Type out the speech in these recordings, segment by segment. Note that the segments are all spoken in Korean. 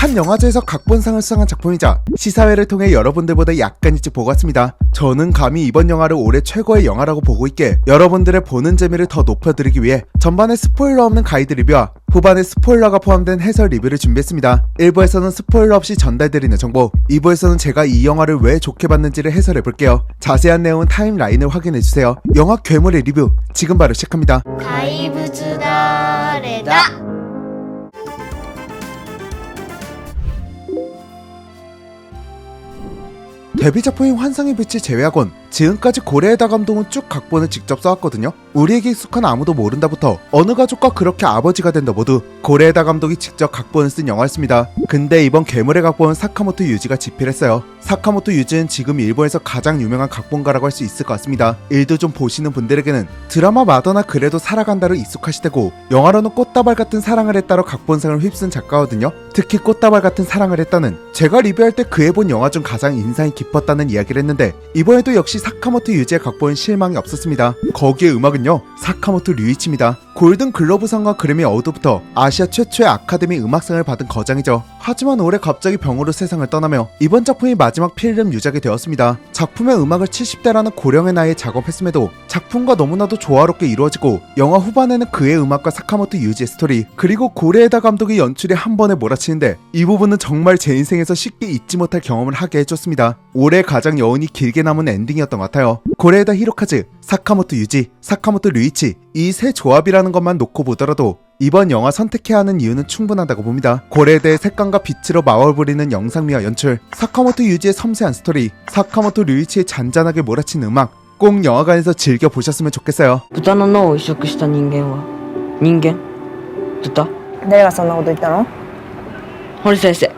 칸 영화제에서 각본상을 수상한 작품이자 시사회를 통해 여러분들보다 약간 일찍 보고 왔습니다. 저는 감히 이번 영화를 올해 최고의 영화라고 보고 있기에 여러분들의 보는 재미를 더 높여드리기 위해 전반에 스포일러 없는 가이드 리뷰와 후반에 스포일러가 포함된 해설 리뷰를 준비했습니다. 1부에서는 스포일러 없이 전달드리는 정보, 2부에서는 제가 이 영화를 왜 좋게 봤는지를 해설해볼게요. 자세한 내용은 타임라인을 확인해주세요. 영화 괴물의 리뷰 지금 바로 시작합니다. 怪物誰だ 데뷔 작품인 환상의 빛을 제외하곤 지금까지 고레에다 감독은 쭉 각본을 직접 써왔거든요. 우리에게 익숙한 아무도 모른다부터 어느 가족과 그렇게 아버지가 된다 모두 고레에다 감독이 직접 각본을 쓴 영화였습니다. 근데 이번 괴물의 각본은 사카모토 유지가 집필했어요. 사카모토 유지는 지금 일본에서 가장 유명한 각본가라고 할 수 있을 것 같습니다. 일도 좀 보시는 분들에게는 드라마 마더나 그래도 살아간다로 익숙하시되고 영화로는 꽃다발 같은 사랑을 했다로 각본상을 휩쓴 작가거든요. 특히 꽃다발 같은 사랑을 했다는 제가 리뷰할 때 그해 본 영화 중 가장 인상이 깊었다는 이야기를 했는데 이번에도 역시 사카모토 유지의 각본은 실망이 없었습니다. 거기에 음악은요 사카모토 류이치입니다. 골든 글로브상과 그래미 어워드부터 아시아 최초의 아카데미 음악상을 받은 거장이죠. 하지만 올해 갑자기 병으로 세상을 떠나며 이번 작품이 마지막 필름 유작이 되었습니다. 작품의 음악을 70대라는 고령의 나이에 작업했음에도 작품과 너무나도 조화롭게 이루어지고 영화 후반에는 그의 음악과 사카모토 유지의 스토리 그리고 고레에다 감독의 연출이 한 번에 몰아치는데 이 부분은 정말 제 인생에서 쉽게 잊지 못할 경험을 하게 해줬습니다. 올해 가장 여운이 길게 남은 엔딩이었던 것 같아요. 고레에다 히로카즈, 사카모토 유지, 사카모토 류이치 이 세 조합이라는 것만 놓고 보더라도 이번 영화 선택해야 하는 이유는 충분하다고 봅니다. 고레에다의 색감과 빛으로 마법을 부리는 영상미와 연출, 사카모토 유지의 섬세한 스토리, 사카모토 류이치의 잔잔하게 몰아치는 음악 꼭 영화관에서 즐겨보셨으면 좋겠어요. 豚の脳を移植した人間は人間豚誰がそんなこと言ったの？堀先生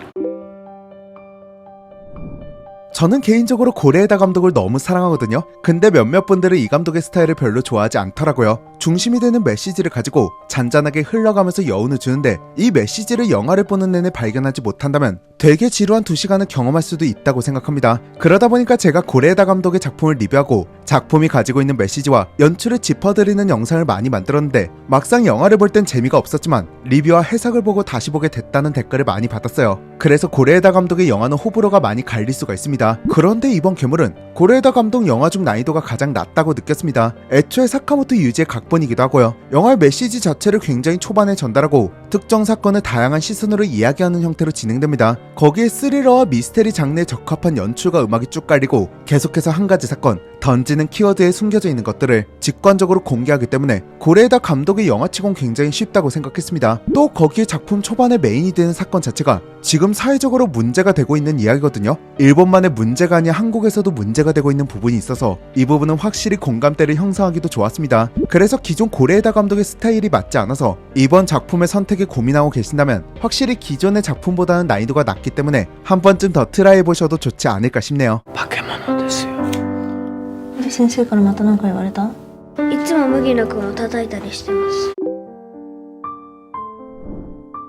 저는 개인적으로 고레에다 감독을 너무 사랑하거든요. 근데 몇몇 분들은 이 감독의 스타일을 별로 좋아하지 않더라고요. 중심이 되는 메시지를 가지고 잔잔하게 흘러가면서 여운을 주는데 이 메시지를 영화를 보는 내내 발견하지 못한다면 되게 지루한 2시간을 경험할 수도 있다고 생각합니다. 그러다 보니까 제가 고레에다 감독의 작품을 리뷰하고 작품이 가지고 있는 메시지와 연출을 짚어드리는 영상을 많이 만들었는데 막상 영화를 볼 땐 재미가 없었지만 리뷰와 해석을 보고 다시 보게 됐다는 댓글을 많이 받았어요. 그래서 고레에다 감독의 영화는 호불호가 많이 갈릴 수가 있습니다. 그런데 이번 괴물은 고레에다 감독 영화 중 난이도가 가장 낮다고 느꼈습니다. 애초에 사카모토 유지의 각본이기도 하고요. 영화의 메시지 자체를 굉장히 초반에 전달하고 특정 사건을 다양한 시선으로 이야기하는 형태로 진행됩니다. 거기에 스리러와 미스테리 장르에 적합한 연출과 음악이 쭉 깔리고 계속해서 한 가지 사건, 던지는 키워드에 숨겨져 있는 것들을 직관적으로 공개하기 때문에 고레에다 감독의 영화치곤 굉장히 쉽다고 생각했습니다. 또 거기에 작품 초반에 메인이 되는 사건 자체가 지금 사회적으로 문제가 되고 있는 이야기거든요. 일본만의 문제가 아니라 한국에서도 문제가 되고 있는 부분이 있어서 이 부분은 확실히 공감대를 형성하기도 좋았습니다. 그래서 기존 고레에다 감독의 스타일이 맞지 않아서 이번 작품의 선택에 고민하고 계신다면 확실히 기존의 작품보다는 난이도가 낮기 때문에 한 번쯤 더 트라이 해보셔도 좋지 않을까 싶네요. 化け物ですよ先生からまた何か言われた？いつも麦野くんを叩いたりしてます。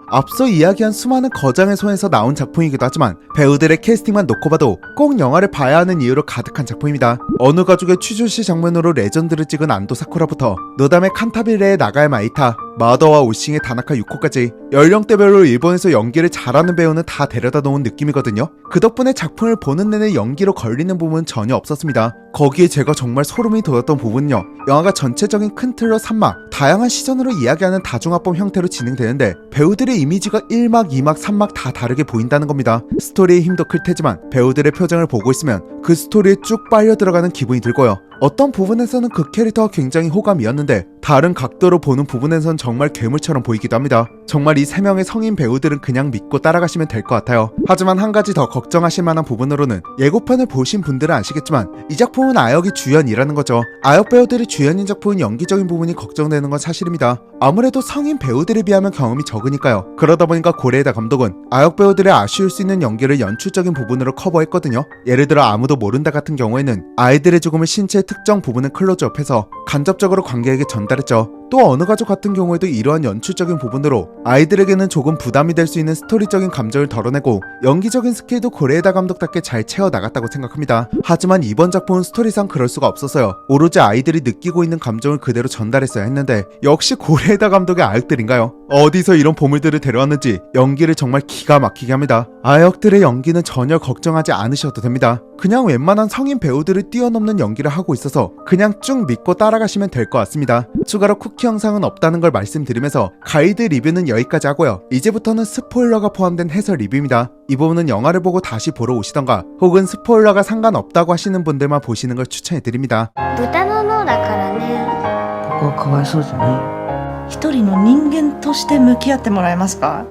앞서 이야기한 수많은 거장의 손에서 나온 작품이기도 하지만 배우들의 캐스팅만 놓고 봐도 꼭 영화를 봐야 하는 이유로 가득한 작품입니다. 어느 가족의 취조시 장면으로 레전드를 찍은 안도 사쿠라부터 노담의 칸타빌레의 나가야 마이타, 마더와 오싱의 다나카 유코까지 연령대별로 일본에서 연기를 잘하는 배우는 다 데려다 놓은 느낌이거든요. 그 덕분에 작품을 보는 내내 연기로 걸리는 부분은 전혀 없었습니다. 거기에 제가 정말 소름이 돋았던 부분은요. 영화가 전체적인 큰 틀로 3막, 다양한 시선으로 이야기하는 다중화법 형태로 진행되는데 배우들의 이미지가 1막, 2막, 3막 다 다르게 보인다는 겁니다. 스토리의 힘도 클 테지만 배우들의 표정을 보고 있으면 그 스토리에 쭉 빨려 들어가는 기분이 들고요. 어떤 부분에서는 그 캐릭터가 굉장히 호감이었는데 다른 각도로 보는 부분에선 정말 괴물처럼 보이기도 합니다. 정말 이 3명의 성인 배우들은 그냥 믿고 따라가시면 될 것 같아요. 하지만 한 가지 더 걱정하실 만한 부분으로는 예고편을 보신 분들은 아시겠지만 이 작품은 아역이 주연이라는 거죠. 아역 배우들이 주연인 작품은 연기적인 부분이 걱정되는 건 사실입니다. 아무래도 성인 배우들에 비하면 경험이 적으니까요. 그러다 보니까 고레에다 감독은 아역 배우들의 아쉬울 수 있는 연기를 연출적인 부분으로 커버했거든요. 예를 들어 아무도 모른다 같은 경우에는 아이들의 죽음을 신체의 특정 부분을 클로즈업해서 간접적으로 관객에게 전달했죠. 또 어느 가족 같은 경우에도 이러한 연출적인 부분으로 아이들에게는 조금 부담이 될 수 있는 스토리적인 감정을 덜어내고 연기적인 스킬도 고레에다 감독답게 잘 채워나갔다고 생각합니다. 하지만 이번 작품은 스토리상 그럴 수가 없었어요. 오로지 아이들이 느끼고 있는 감정을 그대로 전달했어야 했는데 역시 고레에다 감독의 아역들인가요? 어디서 이런 보물들을 데려왔는지 연기를 정말 기가 막히게 합니다. 아역들의 연기는 전혀 걱정하지 않으셔도 됩니다. 그냥 웬만한 성인 배우들을 뛰어넘는 연기를 하고 있어서 그냥 쭉 믿고 따라가시면 될 것 같습니다. 추가로 쿠키 영상은 없다는 걸 말씀드리면서 가이드 리뷰는 여기까지 하고요. 이제부터는 스포일러가 포함된 해설 리뷰입니다. 이 부분은 영화를 보고 다시 보러 오시던가 혹은 스포일러가 상관없다고 하시는 분들만 보시는 걸 추천해드립니다. 豚の脳だからね。僕はかわいそうじゃないよ。一人の人間として向き合ってもらえますか？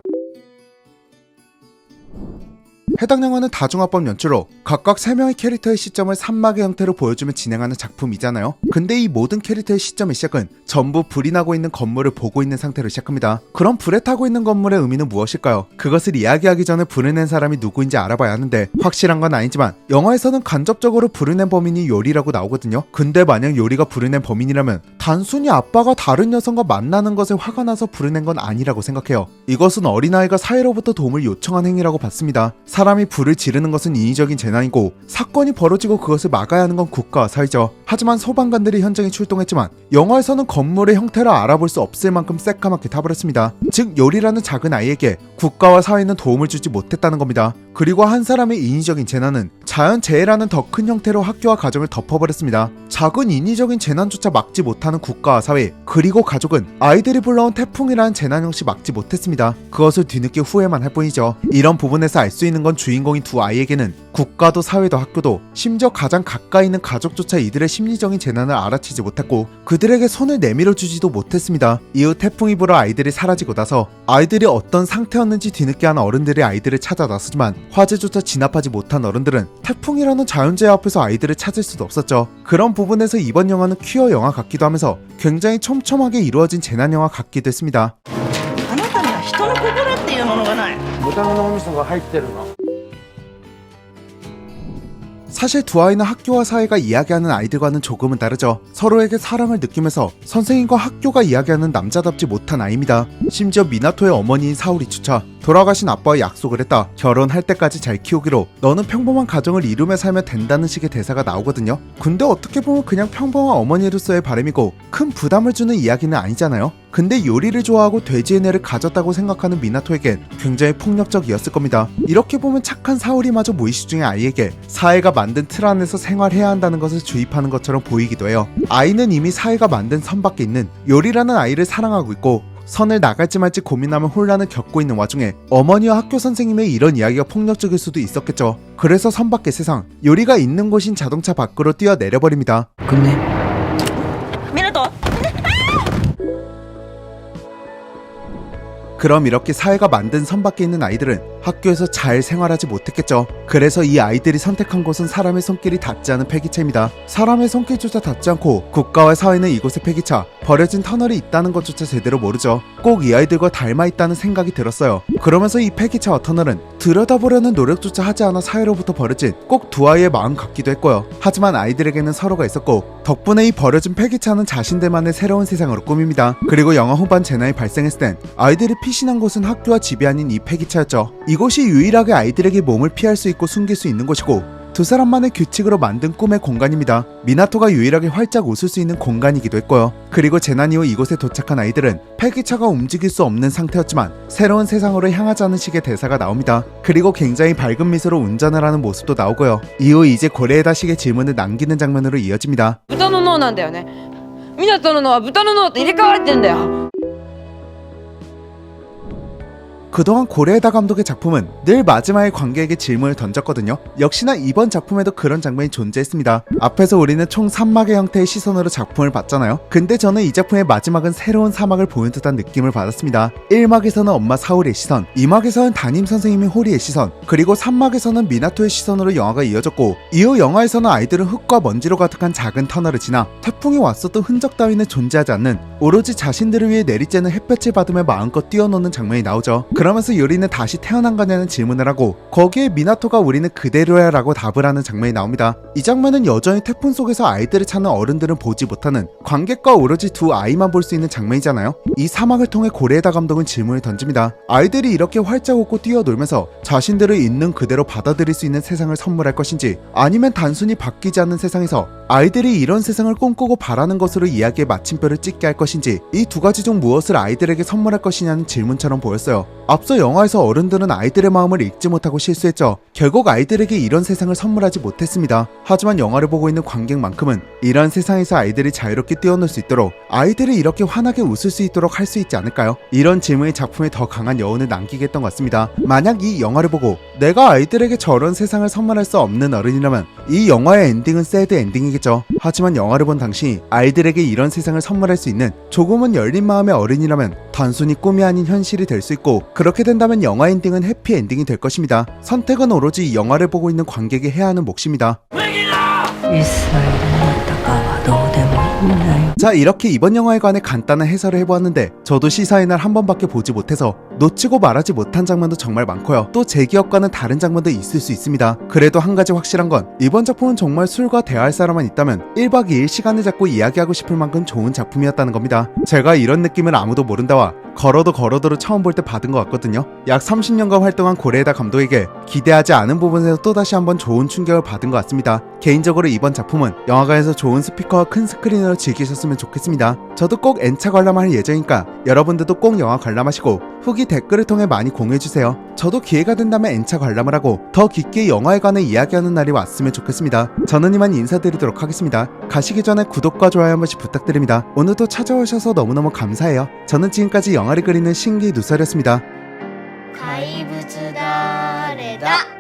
해당 영화는 다중화법 연출로 각각 3명의 캐릭터의 시점을 3막의 형태로 보여주며 진행하는 작품이잖아요. 근데 이 모든 캐릭터의 시점의 시작은 전부 불이 나고 있는 건물을 보고 있는 상태로 시작합니다. 그럼 불에 타고 있는 건물의 의미는 무엇일까요? 그것을 이야기하기 전에 불을 낸 사람이 누구인지 알아봐야 하는데 확실한 건 아니지만 영화에서는 간접적으로 불을 낸 범인이 요리라고 나오거든요. 근데 만약 요리가 불을 낸 범인이라면 단순히 아빠가 다른 여성과 만나는 것에 화가 나서 불을 낸 건 아니라고 생각해요. 이것은 어린아이가 사회로부터 도움을 요청한 행위라고 봤습니다. 사람이 불을 지르는 것은 인위적인 재난이고 사건이 벌어지고 그것을 막아야 하는 건 국가와 사회죠. 하지만 소방관들이 현장에 출동했지만 영화에서는 건물의 형태를 알아볼 수 없을 만큼 새까맣게 타버렸습니다. 즉 요리라는 작은 아이에게 국가와 사회는 도움을 주지 못했다는 겁니다. 그리고 한 사람의 인위적인 재난은 자연재해라는 더 큰 형태로 학교와 가정을 덮어버렸습니다. 작은 인위적인 재난조차 막지 못하는 국가와 사회 그리고 가족은 아이들이 불러온 태풍이라는 재난 역시 막지 못했습니다. 그것을 뒤늦게 후회만 할 뿐이죠. 이런 부분에서 알 수 있는 건 주인공인 두 아이에게는 국가도 사회도 학교도 심지어 가장 가까이 있는 가족조차 이들의 심리적인 재난을 알아채지 못했고 그들에게 손을 내밀어 주지도 못했습니다. 이후 태풍이 불어 아이들이 사라지고 나서 아이들이 어떤 상태였는지 뒤늦게 한 어른들이 아이들을 찾아 나서지만 화재조차 진압하지 못한 어른들은 태풍이라는 자연재해 앞에서 아이들을 찾을 수도 없었죠. 그런 부분에서 이번 영화는 퀴어 영화 같기도 하면서 굉장히 촘촘하게 이루어진 재난 영화 같기도 했습니다. あなたには人の心っていうものがない。豚の脳みそが入ってるの。 사실 두 아이는 학교와 사회가 이야기하는 아이들과는 조금은 다르죠. 서로에게 사랑을 느끼면서 선생님과 학교가 이야기하는 남자답지 못한 아이입니다. 심지어 미나토의 어머니인 사오리조차 돌아가신 아빠와 약속을 했다. 결혼할 때까지 잘 키우기로 너는 평범한 가정을 이루며 살면 된다는 식의 대사가 나오거든요. 근데 어떻게 보면 그냥 평범한 어머니로서의 바람이고 큰 부담을 주는 이야기는 아니잖아요. 근데 요리를 좋아하고 돼지의 뇌를 가졌다고 생각하는 미나토에겐 굉장히 폭력적이었을 겁니다. 이렇게 보면 착한 사오리마저 무의식 중에 아이에게 사회가 만든 틀 안에서 생활해야 한다는 것을 주입하는 것처럼 보이기도 해요. 아이는 이미 사회가 만든 선 밖에 있는 요리라는 아이를 사랑하고 있고 선을 나갈지 말지 고민하며 혼란을 겪고 있는 와중에 어머니와 학교 선생님의 이런 이야기가 폭력적일 수도 있었겠죠. 그래서 선 밖의 세상, 요리가 있는 곳인 자동차 밖으로 뛰어내려버립니다. 근데 ミナト、 그럼 이렇게 사회가 만든 선 밖에 있는 아이들은 학교에서 잘 생활하지 못했겠죠. 그래서 이 아이들이 선택한 곳은 사람의 손길이 닿지 않은 폐기차입니다. 사람의 손길조차 닿지 않고 국가와 사회는 이곳에 폐기차, 버려진 터널이 있다는 것조차 제대로 모르죠. 꼭 이 아이들과 닮아 있다는 생각이 들었어요. 그러면서 이 폐기차와 터널은 들여다보려는 노력조차 하지 않아 사회로부터 버려진 꼭 두 아이의 마음 같기도 했고요. 하지만 아이들에게는 서로가 있었고 덕분에 이 버려진 폐기차는 자신들만의 새로운 세상으로 꾸밉니다. 그리고 영화 후반 재난이 발생했을 땐 아이들이 피신한 곳은 학교와 집이 아닌 이 폐기차였죠. 이곳이 유일하게 아이들에게 몸을 피할 수 있고 숨길 수 있는 곳이고 두 사람만의 규칙으로 만든 꿈의 공간입니다. 미나토가 유일하게 활짝 웃을 수 있는 공간이기도 했고요. 그리고 재난 이후 이곳에 도착한 아이들은 폐기차가 움직일 수 없는 상태였지만 새로운 세상으로 향하자는 식의 대사가 나옵니다. 그리고 굉장히 밝은 미소로 운전을 하는 모습도 나오고요. 이후 이제 고레에다식의 질문을 남기는 장면으로 이어집니다. 豚の脳なんだよね。港の脳は豚の脳と入れ替われてんだよ。 그동안 고레에다 감독의 작품은 늘 마지막에 관객에게 질문을 던졌거든요. 역시나 이번 작품에도 그런 장면이 존재했습니다. 앞에서 우리는 총 3막의 형태의 시선으로 작품을 봤잖아요. 근데 저는 이 작품의 마지막은 새로운 사막을 보는 듯한 느낌을 받았습니다. 1막에서는 엄마 사오리의 시선, 2막에서는 담임 선생님인 호리의 시선, 그리고 3막에서는 미나토의 시선으로 영화가 이어졌고 이후 영화에서는 아이들은 흙과 먼지로 가득한 작은 터널을 지나 태풍이 왔어도 흔적 따위는 존재하지 않는 오로지 자신들을 위해 내리쬐는 햇볕을 받으며 마음껏 뛰어노는 장면이 나오죠. 그러면서 유리는 다시 태어난 거냐는 질문을 하고 거기에 미나토가 우리는 그대로야 라고 답을 하는 장면이 나옵니다. 이 장면은 여전히 태풍 속에서 아이들을 찾는 어른들은 보지 못하는 관객과 오로지 두 아이만 볼 수 있는 장면이잖아요. 이 사막을 통해 고레에다 감독은 질문을 던집니다. 아이들이 이렇게 활짝 웃고 뛰어놀면서 자신들을 있는 그대로 받아들일 수 있는 세상을 선물할 것인지, 아니면 단순히 바뀌지 않는 세상에서 아이들이 이런 세상을 꿈꾸고 바라는 것으로 이야기의 마침표를 찍게 할 것인지, 이 두 가지 중 무엇을 아이들에게 선물할 것이냐는 질문처럼 보였어요. 앞서 영화에서 어른들은 아이들의 마음을 읽지 못하고 실수했죠. 결국 아이들에게 이런 세상을 선물하지 못했습니다. 하지만 영화를 보고 있는 관객만큼은 이런 세상에서 아이들이 자유롭게 뛰어놀 수 있도록, 아이들이 이렇게 환하게 웃을 수 있도록 할 수 있지 않을까요? 이런 질문이 작품에 더 강한 여운을 남기게 했던 것 같습니다. 만약 이 영화를 보고 내가 아이들에게 저런 세상을 선물할 수 없는 어른이라면 이 영화의 엔딩은 새드 엔딩이겠죠. 하지만 영화를 본 당시 아이들에게 이런 세상을 선물할 수 있는 조금은 열린 마음의 어른이라면 단순히 꿈이 아닌 현실이 될 수 있고, 그렇게 된다면 영화 엔딩은 해피 엔딩이 될 것입니다. 선택은 오로지 영화를 보고 있는 관객이 해야 하는 몫입니다. 자, 이렇게 이번 영화에 관해 간단한 해설을 해보았는데, 저도 시사의 날 한 번밖에 보지 못해서 놓치고 말하지 못한 장면도 정말 많고요. 또 제 기억과는 다른 장면도 있을 수 있습니다. 그래도 한 가지 확실한 건 이번 작품은 정말 술과 대화할 사람만 있다면 1박 2일 시간을 잡고 이야기하고 싶을 만큼 좋은 작품이었다는 겁니다. 제가 이런 느낌을 아무도 모른다와 걸어도를 처음 볼 때 받은 것 같거든요. 약 30년간 활동한 고레에다 감독에게 기대하지 않은 부분에서 또다시 한번 좋은 충격을 받은 것 같습니다. 개인적으로 이번 작품은 영화관에서 좋은 스피커와 큰 스크린으로 즐기셨으면 좋겠습니다. 저도 꼭 N차 관람할 예정이니까 여러분들도 꼭 영화 관람하시고 후기 댓글을 통해 많이 공유해주세요. 저도 기회가 된다면 N차 관람을 하고 더 깊게 영화에 관해 이야기하는 날이 왔으면 좋겠습니다. 저는 이만 인사드리도록 하겠습니다. 가시기 전에 구독과 좋아요 한 번씩 부탁드립니다. 오늘도 찾아오셔서 너무너무 감사해요. 저는 지금까지 영화를 그리는 신기 누설이었습니다. 怪物だれだ